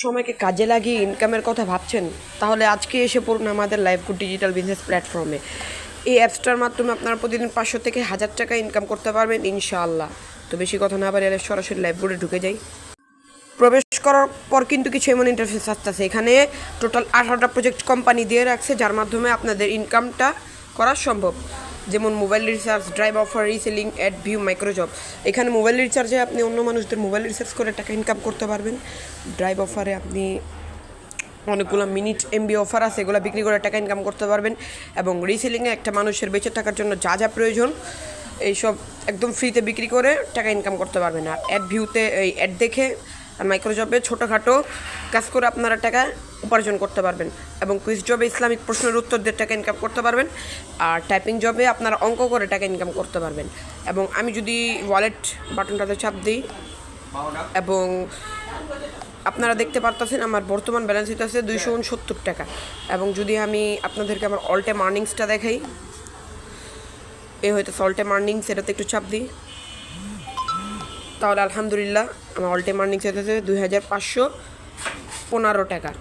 সময়কে কাজে লাগিয়ে ইনকামের কথা ভাবছেন, তাহলে আজকে এসে পড়ুন আমাদের লাইভগুড ডিজিটাল বিজনেস প্ল্যাটফর্মে। এই অ্যাপসটার মাধ্যমে আপনারা প্রতিদিন 500 থেকে 1000 টাকা ইনকাম করতে পারবেন ইনশাআল্লাহ। তো বেশি কথা না বাড়িয়ে সরাসরি লাইভগুডে ঢুকে যাই। প্রবেশ করার পর কিন্তু কিছু এমন ইন্টারফেস আসতেছে, এখানে টোটাল 18টা প্রজেক্ট কোম্পানি দিয়ে রাখছে, যার মাধ্যমে আপনাদের ইনকামটা করা সম্ভব। যেমন mobile recharge, drive offer, reselling, add view, microjob. এখানে মোবাইল রিচার্জে আপনি অন্য মানুষদের মোবাইল রিচার্জ করে টাকা ইনকাম করতে পারবেন। ড্রাইভ অফারে আপনি অনেকগুলো মিনিট এমবি অফার আছে, এগুলো বিক্রি করে টাকা ইনকাম করতে পারবেন। এবং রিসেলিংয়ে একটা মানুষের বেঁচে থাকার জন্য যা যা প্রয়োজন এইসব একদম ফ্রিতে বিক্রি করে টাকা ইনকাম করতে পারবেন। আর অ্যাড ভিউতে এই অ্যাড দেখে আর মাইক্রোজবে ছোটোখাটো কাজ করে আপনারা টাকা উপার্জন করতে পারবেন। এবং কুইজ জবে ইসলামিক প্রশ্নের উত্তর দিয়ে টাকা ইনকাম করতে পারবেন। আর টাইপিং জবে আপনারা অঙ্ক করে টাকা ইনকাম করতে পারবেন। এবং আমি যদি ওয়ালেট বাটনটাতে চাপ দিই, এবং আপনারা দেখতে পারতেছেন আমার বর্তমান ব্যালেন্স হইতেছে 269 টাকা। এবং যদি আমি আপনাদেরকে আমার অল টাইম আর্নিংসটা দেখাই, এ হয়তো অল টাইম আর্নিংস, এটাতে একটু চাপ দিই, তাহলে আলহামদুলিল্লাহ আমার অল টাইম আর্নিংস হইতেছে 2515 টাকা।